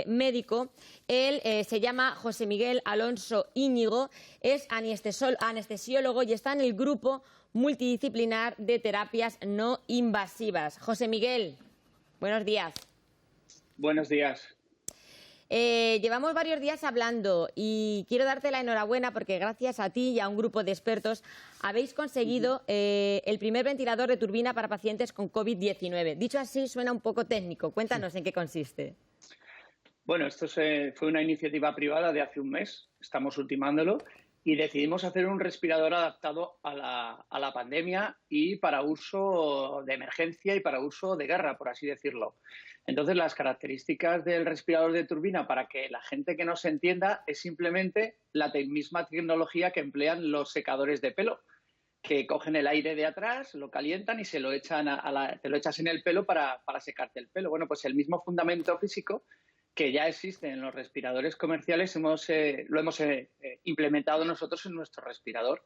médico. Él se llama José Miguel Alonso Íñigo, es anestesiólogo y está en el grupo multidisciplinar de terapias no invasivas. José Miguel, buenos días. Buenos días. Llevamos varios días hablando y quiero darte la enhorabuena porque gracias a ti y a un grupo de expertos habéis conseguido el primer ventilador de turbina para pacientes con COVID-19. Dicho así, suena un poco técnico. Cuéntanos en qué consiste. Bueno, esto fue una iniciativa privada de hace un mes, estamos ultimándolo, y decidimos hacer un respirador adaptado a la pandemia y para uso de emergencia y para uso de guerra, por así decirlo. Entonces, las características del respirador de turbina, para que la gente que no se entienda, es simplemente la misma tecnología que emplean los secadores de pelo, que cogen el aire de atrás, lo calientan y se lo echan te lo echas en el pelo para secarte el pelo. Bueno, pues el mismo fundamento físico que ya existe en los respiradores comerciales, lo hemos implementado nosotros en nuestro respirador.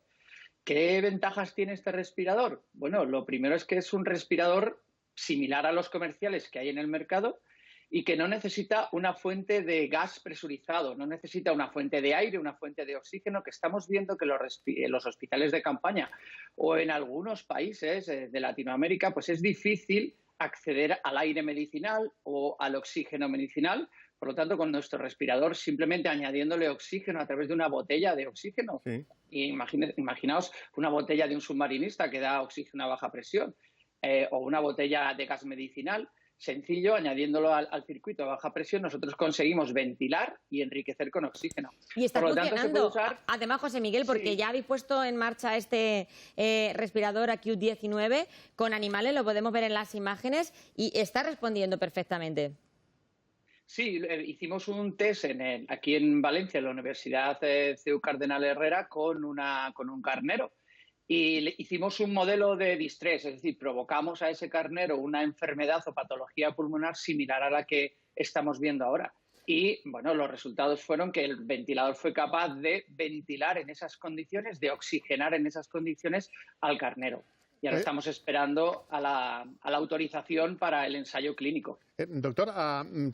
¿Qué ventajas tiene este respirador? Bueno, lo primero es que es un respirador similar a los comerciales que hay en el mercado y que no necesita una fuente de gas presurizado, no necesita una fuente de aire, una fuente de oxígeno, que estamos viendo que los hospitales de campaña o en algunos países de Latinoamérica, pues es difícil acceder al aire medicinal o al oxígeno medicinal. Por lo tanto, con nuestro respirador, simplemente añadiéndole oxígeno a través de una botella de oxígeno. Sí. Imaginaos una botella de un submarinista que da oxígeno a baja presión o una botella de gas medicinal. Sencillo, añadiéndolo al circuito a baja presión, nosotros conseguimos ventilar y enriquecer con oxígeno. Y está funcionando. Además, José Miguel, porque sí, ya habéis puesto en marcha este respirador AQ19 con animales, lo podemos ver en las imágenes, y está respondiendo perfectamente. Sí, hicimos un test aquí en Valencia, en la Universidad CEU Cardenal Herrera, con un carnero. Y hicimos un modelo de distrés, es decir, provocamos a ese carnero una enfermedad o patología pulmonar similar a la que estamos viendo ahora. Y, bueno, los resultados fueron que el ventilador fue capaz de ventilar en esas condiciones, de oxigenar en esas condiciones al carnero. Y ahora estamos esperando a la autorización para el ensayo clínico. Doctor,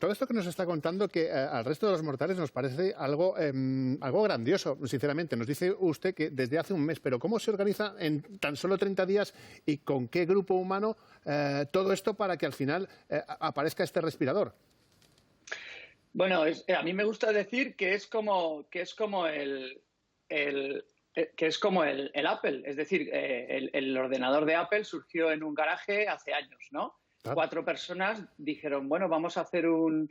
todo esto que nos está contando, que al resto de los mortales nos parece algo grandioso, sinceramente. Nos dice usted que desde hace un mes, pero ¿cómo se organiza en tan solo 30 días y con qué grupo humano todo esto para que al final aparezca este respirador? Bueno, a mí me gusta decir que es como el Apple, es decir, el ordenador de Apple surgió en un garaje hace años, ¿no? Claro. 4 personas dijeron, bueno, vamos a hacer un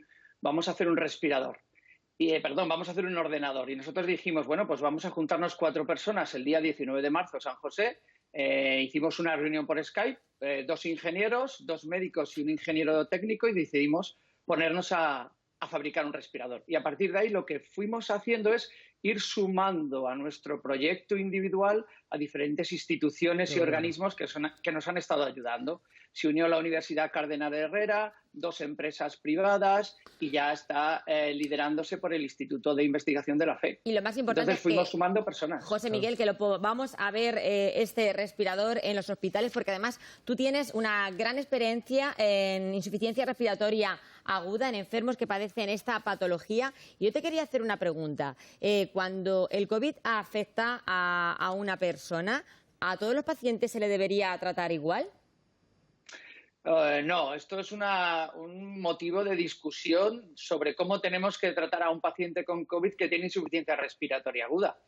respirador. Vamos a hacer un ordenador. Y nosotros dijimos, bueno, pues vamos a juntarnos 4 personas el día 19 de marzo, San José. Hicimos una reunión por Skype, 2 ingenieros, 2 médicos y un ingeniero técnico, y decidimos ponernos a fabricar un respirador. Y a partir de ahí lo que fuimos haciendo es ir sumando a nuestro proyecto individual a diferentes instituciones y organismos que nos han estado ayudando. Se unió la Universidad Cardenal Herrera, 2 empresas privadas y ya está liderándose por el Instituto de Investigación de la Fe. Y lo más importante Entonces fuimos sumando personas. José Miguel, que vamos a ver este respirador en los hospitales, porque además tú tienes una gran experiencia en insuficiencia respiratoria aguda en enfermos que padecen esta patología. Y yo te quería hacer una pregunta. Cuando el COVID afecta a una persona, ¿a todos los pacientes se le debería tratar igual? No, esto es un motivo de discusión sobre cómo tenemos que tratar a un paciente con COVID que tiene insuficiencia respiratoria aguda.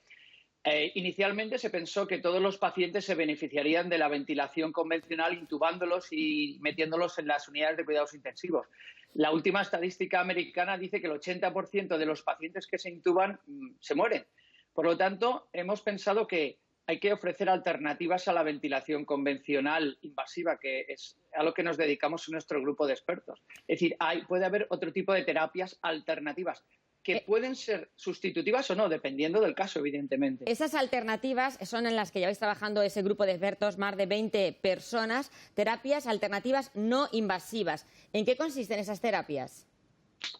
Inicialmente se pensó que todos los pacientes se beneficiarían de la ventilación convencional intubándolos y metiéndolos en las unidades de cuidados intensivos. La última estadística americana dice que el 80% de los pacientes que se intuban se mueren. Por lo tanto, hemos pensado que hay que ofrecer alternativas a la ventilación convencional invasiva, que es a lo que nos dedicamos en nuestro grupo de expertos. Es decir, puede haber otro tipo de terapias alternativas que pueden ser sustitutivas o no, dependiendo del caso, evidentemente. Esas alternativas son en las que lleváis trabajando ese grupo de expertos, más de 20 personas, terapias alternativas no invasivas. ¿En qué consisten esas terapias?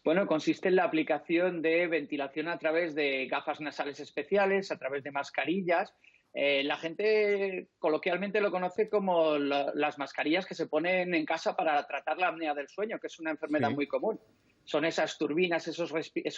Bueno, consiste en la aplicación de ventilación a través de gafas nasales especiales, a través de mascarillas. La gente coloquialmente lo conoce como las mascarillas que se ponen en casa para tratar la apnea del sueño, que es una enfermedad muy común. Son esas turbinas, esos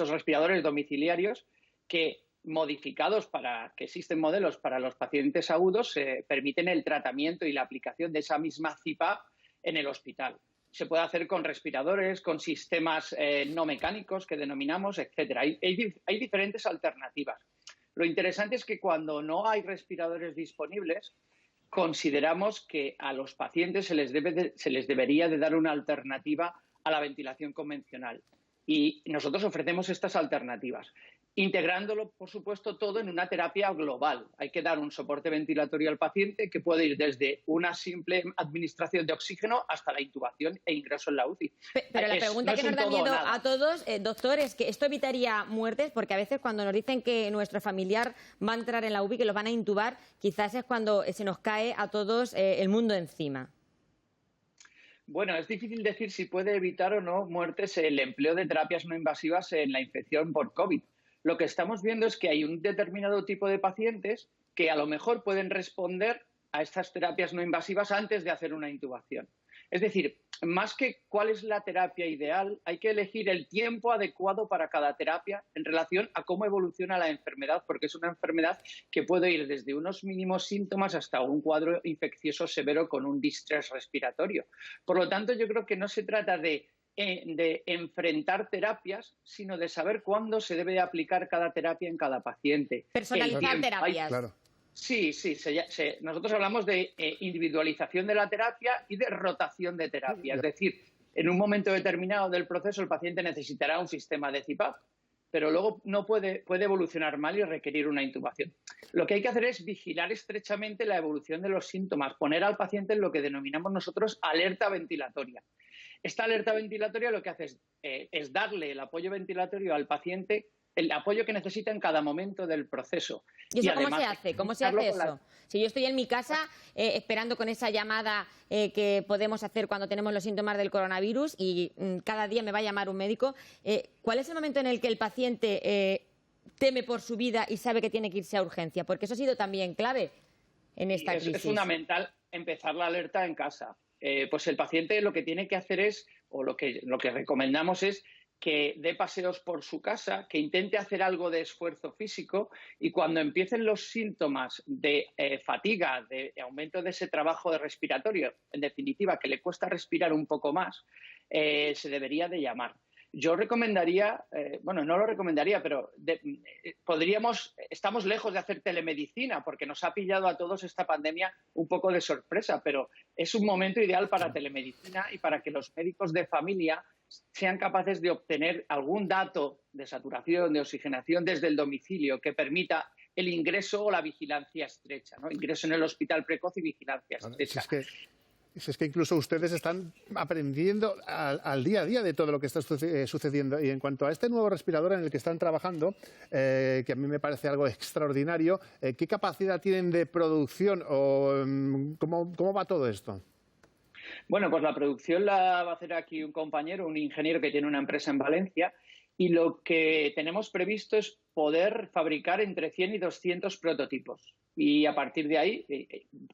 respiradores domiciliarios que, modificados para que existen modelos para los pacientes agudos, permiten el tratamiento y la aplicación de esa misma CPAP en el hospital. Se puede hacer con respiradores, con sistemas no mecánicos que denominamos, etcétera. Hay diferentes alternativas. Lo interesante es que cuando no hay respiradores disponibles, consideramos que a los pacientes se les debería de dar una alternativa a la ventilación convencional. Y nosotros ofrecemos estas alternativas, integrándolo, por supuesto, todo en una terapia global. Hay que dar un soporte ventilatorio al paciente que puede ir desde una simple administración de oxígeno hasta la intubación e ingreso en la UCI. Pero la pregunta que nos da miedo a todos, doctor, es que esto evitaría muertes, porque a veces cuando nos dicen que nuestro familiar va a entrar en la UCI, que lo van a intubar, quizás es cuando se nos cae a todos el mundo encima. Bueno, es difícil decir si puede evitar o no muertes el empleo de terapias no invasivas en la infección por COVID. Lo que estamos viendo es que hay un determinado tipo de pacientes que a lo mejor pueden responder a estas terapias no invasivas antes de hacer una intubación. Es decir, más que cuál es la terapia ideal, hay que elegir el tiempo adecuado para cada terapia en relación a cómo evoluciona la enfermedad, porque es una enfermedad que puede ir desde unos mínimos síntomas hasta un cuadro infeccioso severo con un distrés respiratorio. Por lo tanto, yo creo que no se trata de enfrentar terapias, sino de saber cuándo se debe aplicar cada terapia en cada paciente. Personalizar terapias. Claro. Sí, nosotros hablamos de individualización de la terapia y de rotación de terapia. Es decir, en un momento determinado del proceso el paciente necesitará un sistema de CPAP, pero luego no puede evolucionar mal y requerir una intubación. Lo que hay que hacer es vigilar estrechamente la evolución de los síntomas, poner al paciente en lo que denominamos nosotros alerta ventilatoria. Esta alerta ventilatoria lo que hace es darle el apoyo ventilatorio al paciente, el apoyo que necesita en cada momento del proceso. ¿Y eso cómo se hace? ¿Cómo se hace eso? Si yo estoy en mi casa esperando con esa llamada que podemos hacer cuando tenemos los síntomas del coronavirus y cada día me va a llamar un médico, ¿cuál es el momento en el que el paciente teme por su vida y sabe que tiene que irse a urgencia? Porque eso ha sido también clave en esta crisis. Es fundamental empezar la alerta en casa. Pues el paciente lo que tiene que hacer es, o lo que recomendamos es que dé paseos por su casa, que intente hacer algo de esfuerzo físico y cuando empiecen los síntomas de fatiga, de aumento de ese trabajo respiratorio, en definitiva, que le cuesta respirar un poco más, se debería de llamar. Yo recomendaría, no lo recomendaría, pero estamos lejos de hacer telemedicina porque nos ha pillado a todos esta pandemia un poco de sorpresa, pero es un momento ideal para telemedicina y para que los médicos de familia sean capaces de obtener algún dato de saturación, de oxigenación desde el domicilio que permita el ingreso o la vigilancia estrecha, ¿no? Ingreso en el hospital precoz y vigilancia estrecha. Es que incluso ustedes están aprendiendo al día a día de todo lo que está sucediendo. Y en cuanto a este nuevo respirador en el que están trabajando, que a mí me parece algo extraordinario, ¿qué capacidad tienen de producción o cómo va todo esto? Bueno, pues la producción la va a hacer aquí un compañero, un ingeniero que tiene una empresa en Valencia, y lo que tenemos previsto es poder fabricar entre 100 y 200 prototipos. Y a partir de ahí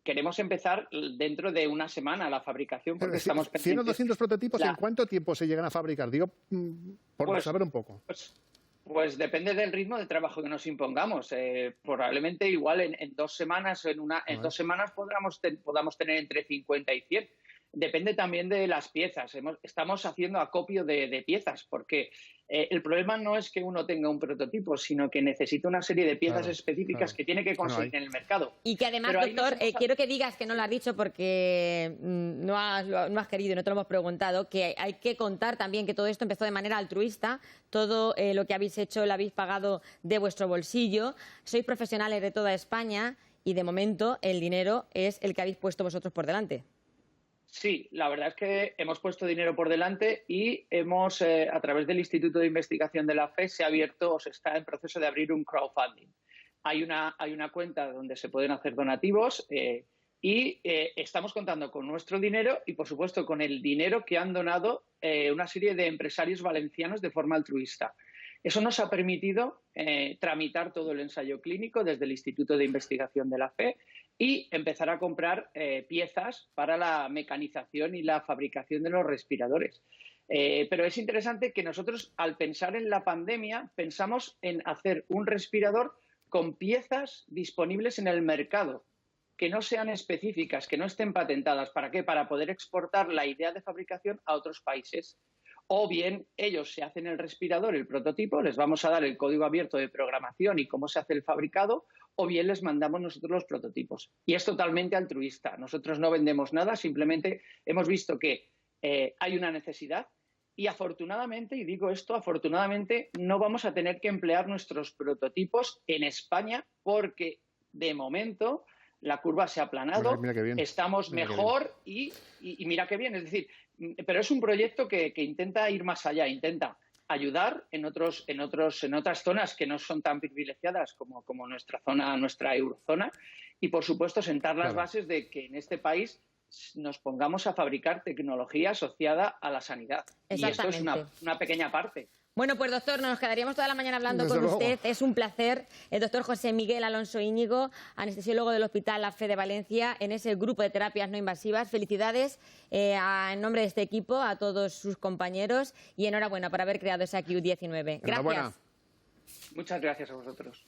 queremos empezar dentro de una semana la fabricación porque estamos pendientes. 100 o 200 prototipos, ¿en cuánto tiempo se llegan a fabricar? Digo, por saber un poco. Pues depende del ritmo de trabajo que nos impongamos. Probablemente igual en 2 semanas o en 2 semanas podamos tener entre 50 y 100. Depende también de las piezas. Estamos haciendo acopio de piezas porque el problema no es que uno tenga un prototipo, sino que necesita una serie de piezas específicas que tiene que conseguir en el mercado. Y que además, doctor, quiero que digas que no lo has dicho porque no has querido, no te lo hemos preguntado, que hay que contar también que todo esto empezó de manera altruista, todo lo que habéis hecho lo habéis pagado de vuestro bolsillo, sois profesionales de toda España y de momento el dinero es el que habéis puesto vosotros por delante. Sí, la verdad es que hemos puesto dinero por delante y hemos, a través del Instituto de Investigación de la FE, se está en proceso de abrir un crowdfunding. Hay una cuenta donde se pueden hacer donativos y estamos contando con nuestro dinero y, por supuesto, con el dinero que han donado una serie de empresarios valencianos de forma altruista. Eso nos ha permitido tramitar todo el ensayo clínico desde el Instituto de Investigación de la FE y empezar a comprar piezas para la mecanización y la fabricación de los respiradores. Pero es interesante que nosotros, al pensar en la pandemia, pensamos en hacer un respirador con piezas disponibles en el mercado, que no sean específicas, que no estén patentadas. ¿Para qué? Para poder exportar la idea de fabricación a otros países. O bien ellos se hacen el respirador, el prototipo, les vamos a dar el código abierto de programación y cómo se hace el fabricado, o bien les mandamos nosotros los prototipos. Y es totalmente altruista. Nosotros no vendemos nada, simplemente hemos visto que hay una necesidad y afortunadamente, y digo esto, afortunadamente no vamos a tener que emplear nuestros prototipos en España porque de momento la curva se ha aplanado, mira qué bien. estamos mejor y mira qué bien. Es decir, pero es un proyecto que intenta ir más allá, intenta ayudar en otras zonas que no son tan privilegiadas como nuestra zona, nuestra eurozona, y por supuesto sentar las bases de que en este país nos pongamos a fabricar tecnología asociada a la sanidad. Y esto es una pequeña parte. Bueno, pues doctor, nos quedaríamos toda la mañana hablando Desde con luego. usted. Es un placer. El doctor José Miguel Alonso Íñigo, anestesiólogo del Hospital La Fe de Valencia, en ese grupo de terapias no invasivas. Felicidades en nombre de este equipo a todos sus compañeros y enhorabuena por haber creado esa Q19. Gracias. Enhorabuena. Muchas gracias a vosotros.